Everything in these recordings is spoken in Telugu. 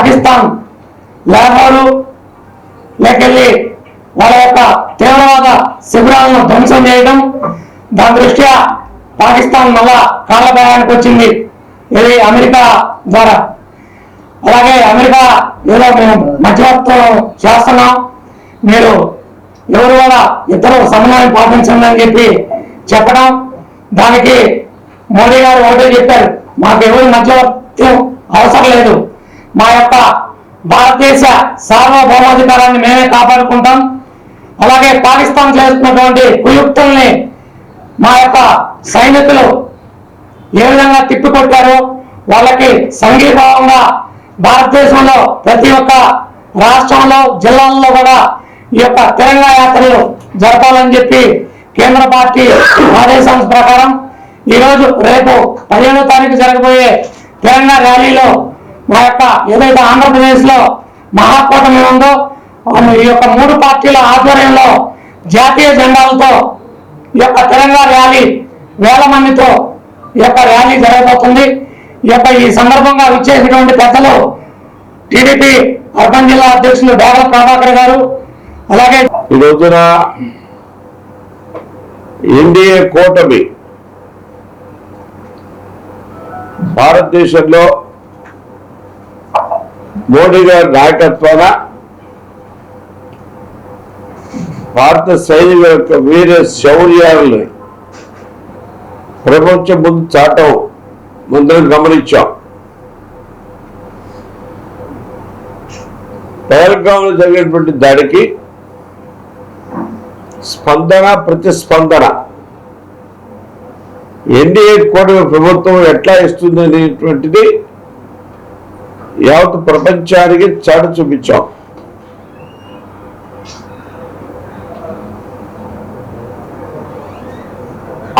పాకిస్తాన్ లాహోరు లేకెళ్ళి వాళ్ళ యొక్క తీవ్రవాద శిబిరాలను ధ్వంసం చేయడం, దాని దృష్ట్యా పాకిస్తాన్ మళ్ళా కాళ్ళబేరానికి వచ్చింది ఇది అమెరికా ద్వారా. అలాగే అమెరికా ఏదో మేము మధ్యవర్తం చేస్తున్నాం, మీరు ఎవరు కూడా ఇద్దరు సమన్వయం పాటించండి అని చెప్పి చెప్పడం, దానికి మోడీ గారు ఒకటే చెప్పారు, మాకు ఎవరు మధ్యవర్తం అవసరం లేదు, మా యొక్క భారతదేశ సార్వభౌమాధికారాన్ని మేమే కాపాడుకుంటాం, అలాగే పాకిస్తాన్ చేస్తున్నటువంటి కుయుక్తుల్ని మా యొక్క సైనికులు ఏ విధంగా తిప్పికొట్టారో వాళ్ళకి సంఘీభావంగా భారతదేశంలో ప్రతి ఒక్క రాష్ట్రంలో జిల్లాల్లో కూడా ఈ యొక్క తెలంగాణ యాత్రలు జరపాలని చెప్పి కేంద్ర పార్టీ ఆదేశాల ప్రకారం ఈరోజు రేపు 15వ తారీఖు జరగబోయే తెలంగాణ ర్యాలీలో మా యొక్క ఏదైతే ఆంధ్రప్రదేశ్లో మహాకూటమి ఉందో ఈ యొక్క 3 పార్టీల ఆధ్వర్యంలో జాతీయ జెండాలతో ఈ యొక్క తెలంగాణ ర్యాలీ వేల మందితో ఈ యొక్క ర్యాలీ జరగబోతుంది. ఈ సందర్భంగా విచ్చేసినటువంటి పెద్దలు టీడీపీ అర్బన్ జిల్లా అధ్యక్షులు డాగల ప్రభాకర్ గారు, అలాగే ఈ రోజున ఎన్డీఏ కూటమి భారతదేశంలో మోడీ గారి నాయకత్వాన భారత సైనికుల యొక్క వీర శౌర్యాలని ప్రపంచం ముందు చాటం ముందరం గమనించాం. పహల్గాంలో జరిగినటువంటి దాడికి స్పందన ప్రతిస్పందన ఎన్డీఏ కూటమి ప్రభుత్వం ఎట్లా ఇస్తుంది అనేటువంటిది యావత్ ప్రపంచానికి చాటి చూపించాం.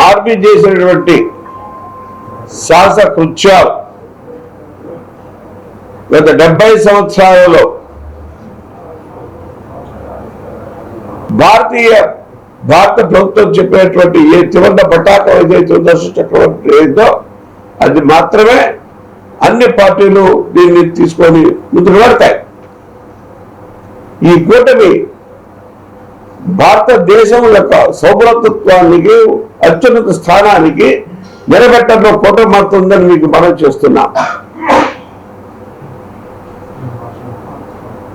ఆర్మీ చేసినటువంటి సాహస కృత్యాలు గత 70 సంవత్సరాలలో భారత ప్రభుత్వం చెప్పినటువంటి ఏ త్రివర్ణ పతాకం ఏదైతే ఉందో చక్రవర్తి ఏదో అది మాత్రమే అన్ని పార్టీలు దీన్ని తీసుకొని ముందుకు పడతాయి. ఈ కూటమి భారతదేశం యొక్క సౌభ్రతత్వానికి అత్యున్నత స్థానానికి నిలబెట్టడంలో కూటమి మారుతుందని మీకు మనం చేస్తున్నా.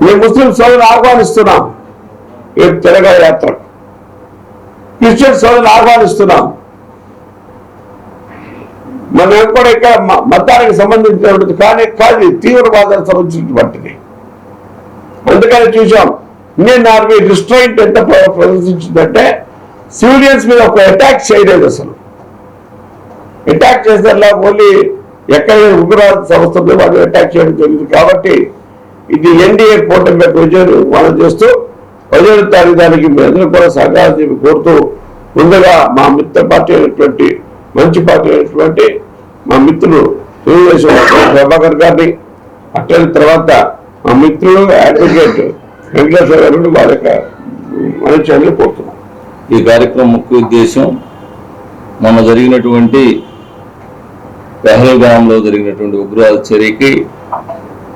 మేము ముస్లిం సోదరులు ఆహ్వానిస్తున్నాం ఈ తెలంగాణ యాత్ర, క్రిస్టియన్ సోదరులు ఆహ్వానిస్తున్నాం. మనం కూడా ఇక్కడ మతానికి సంబంధించినటువంటి కానీ తీవ్రవాదానికి సంబంధించినటువంటిది. అందుకని చూసాం ఇండియన్ ఆర్మీ రిస్ట్రైంట్ ఎంత ప్రదర్శించిందంటే సివిలియన్స్ మీద ఒక అటాక్ చేయలేదు. అసలు అటాక్ చేసేలా ఓన్లీ ఎక్కడ ఉగ్రవాద సంస్థ మీద వాళ్ళు అటాక్ చేయడం జరిగింది. కాబట్టి ఇది ఎన్డీఏ కూటమి యొక్క విజయం మనం చేస్తూ 15వ తారీఖు దానికి అందరూ కూడా సహకారం కోరుతూ ముందుగా మా మిత్ర పార్టీ అయినటువంటి మంచి పార్టీ అయినటువంటి మా మిత్రులు తెలుగుదేశం ప్రభాకర్ గారిని, అట్ల తర్వాత మా మిత్రులు అడ్వకేట్ వెంకటేశ్వర గారు వారి యొక్క మనిషి కోరుతున్నాం. ఈ కార్యక్రమం ముఖ్య ఉద్దేశం మొన్న జరిగినటువంటి పహల్గాంలో జరిగినటువంటి ఉగ్రవాద చర్యకి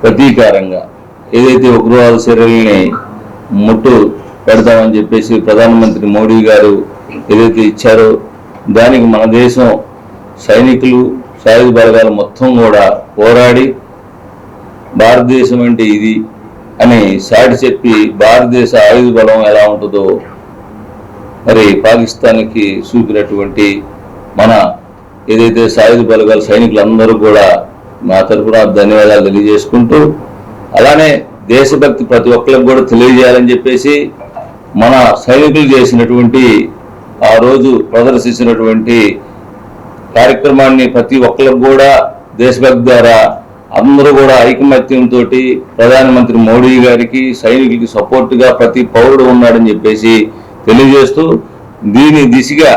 ప్రతీకారంగా ఏదైతే ఉగ్రవాద చర్యల్ని ముట్టు పెడతామని చెప్పేసి ప్రధానమంత్రి మోడీ గారు ఏదైతే ఇచ్చారో దానికి మన దేశం సైనికులు సాయుధ బలగాలు మొత్తం కూడా పోరాడి భారతదేశం అంటే ఇది అని సాటి చెప్పి భారతదేశ ఆయుధ బలం ఎలా ఉంటుందో మరి పాకిస్తాన్కి చూపినటువంటి మన ఏదైతే సాయుధ బలగాల సైనికులందరూ కూడా నా తరఫున ధన్యవాదాలు తెలియజేసుకుంటూ, అలానే దేశభక్తి ప్రతి ఒక్కరికి కూడా తెలియజేయాలని చెప్పేసి మన సైనికులు చేసినటువంటి ఆ రోజు ప్రదర్శించినటువంటి కార్యక్రమాన్ని ప్రతి ఒక్కరికి కూడా దేశభక్తి ద్వారా అందరూ కూడా ఐకమత్యంతో ప్రధానమంత్రి మోడీ గారికి సైనికులకి సపోర్టుగా ప్రతి పౌరుడు ఉన్నాడని చెప్పేసి తెలియజేస్తూ దీని దిశగా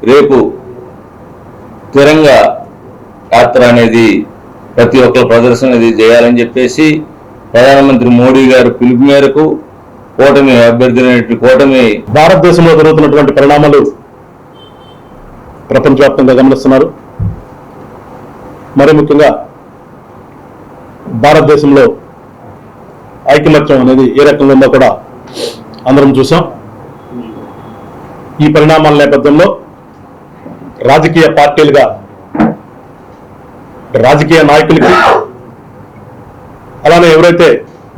రేపు తిరంగా యాత్ర అనేది ప్రతి ఒక్కరు ప్రదర్శన అనేది చేయాలని చెప్పేసి ప్రధానమంత్రి మోడీ గారు పిలుపు మేరకు కూటమి అభ్యర్థులైనటువంటి కూటమి భారతదేశంలో జరుగుతున్నటువంటి పరిణామాలు ప్రపంచవ్యాప్తంగా గమనిస్తున్నారు. మరి ముఖ్యంగా భారతదేశంలో ఐకమత్యం అనేది ఏ రకంగా ఉందో కూడా అందరం చూసాం. ఈ పరిణామాల నేపథ్యంలో రాజకీయ పార్టీలుగా రాజకీయ నాయకులకి, అలానే ఎవరైతే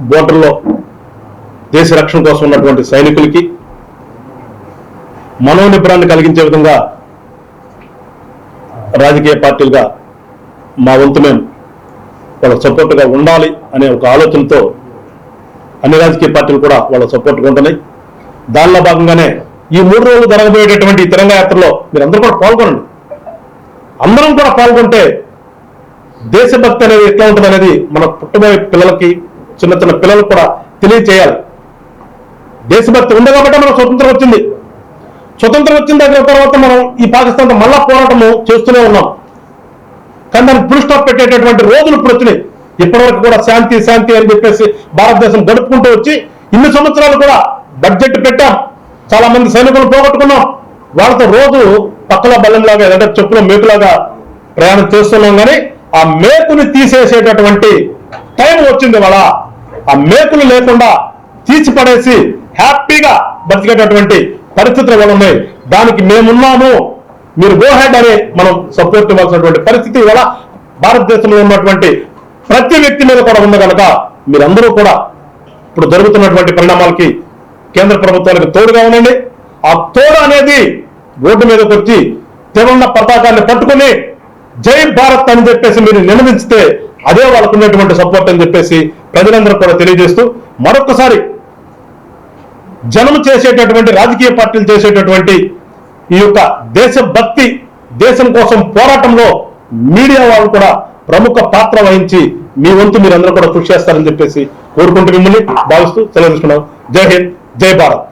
బోర్డర్లో దేశ రక్షణ కోసం ఉన్నటువంటి సైనికులకి మనోనిబ్బరాన్ని కలిగించే విధంగా రాజకీయ పార్టీలుగా మా వంతు మేము వాళ్ళ సపోర్ట్గా ఉండాలి అనే ఒక ఆలోచనతో అన్ని రాజకీయ పార్టీలు కూడా వాళ్ళ సపోర్ట్గా ఉంటున్నాయి. దానిలో భాగంగానే ఈ 3 రోజులు జరగబోయేటటువంటి ఈ తిరంగా యాత్రలో మీరందరూ కూడా పాల్గొనండి. అందరం కూడా పాల్గొంటే దేశభక్తి అనేది ఎట్లా ఉంటుంది అనేది మన పుట్టబోయే పిల్లలకి, చిన్న చిన్న పిల్లలకు కూడా తెలియచేయాలి. దేశభక్తి ఉంది కాబట్టి మనకు స్వతంత్రం వచ్చింది. స్వతంత్రం వచ్చిన దగ్గర తర్వాత మనం ఈ పాకిస్తాన్తో మళ్ళా పోరాటము చేస్తూనే ఉన్నాం. కానీ దానికి ఫుల్ స్టాప్ పెట్టేటటువంటి రోజులు ఇప్పుడు వచ్చినాయి. ఇప్పటివరకు కూడా శాంతి శాంతి అని చెప్పేసి భారతదేశం గడుపుకుంటూ వచ్చి ఇన్ని సంవత్సరాలు కూడా బడ్జెట్ పెట్టాం, చాలా మంది సైనికులు పోగొట్టుకున్నాం. వాళ్ళతో రోజు పక్కల బల్లంలాగా ఏదంటే చెప్పులో మేకులాగా ప్రయాణం చేస్తున్నాం. కానీ ఆ మేకుని తీసేసేటటువంటి టైం వచ్చింది. వాళ్ళ ఆ మేకులు లేకుండా తీసిపడేసి హ్యాపీగా బతికేటటువంటి పరిస్థితులు వాళ్ళు ఉన్నాయి. దానికి మేమున్నాము, మీరు గో హెడ్ అని మనం సపోర్ట్ ఇవ్వాల్సినటువంటి పరిస్థితి ఇవాళ భారతదేశంలో ఉన్నటువంటి ప్రతి వ్యక్తి మీద కూడా ఉంది. కనుక మీరందరూ కూడా ఇప్పుడు జరుగుతున్నటువంటి పరిణామాలకి కేంద్ర ప్రభుత్వానికి తోడుగా ఉండండి. ఆ తోడు అనేది రోడ్డు మీదకి వచ్చి తిరంగ పతాకాన్ని పట్టుకుని జై భారత్ అని చెప్పేసి మీరు నినదించితే అదే వాళ్ళకు ఉన్నటువంటి సపోర్ట్ అని చెప్పేసి ప్రజలందరూ కూడా తెలియజేస్తూ, మరొకసారి జనం చేసేటటువంటి రాజకీయ పార్టీలు చేసేటటువంటి ఈ యొక్క దేశభక్తి, దేశం కోసం పోరాటంలో మీడియా వాళ్ళు కూడా ప్రముఖ పాత్ర వహించి మీ వంతు మీరందరూ కూడా కృషి చేస్తారని చెప్పేసి కోరుకుంటూ మిమ్మల్ని భావిస్తూ సెలవు తీసుకున్నాం. జై హింద్, జై భారత్.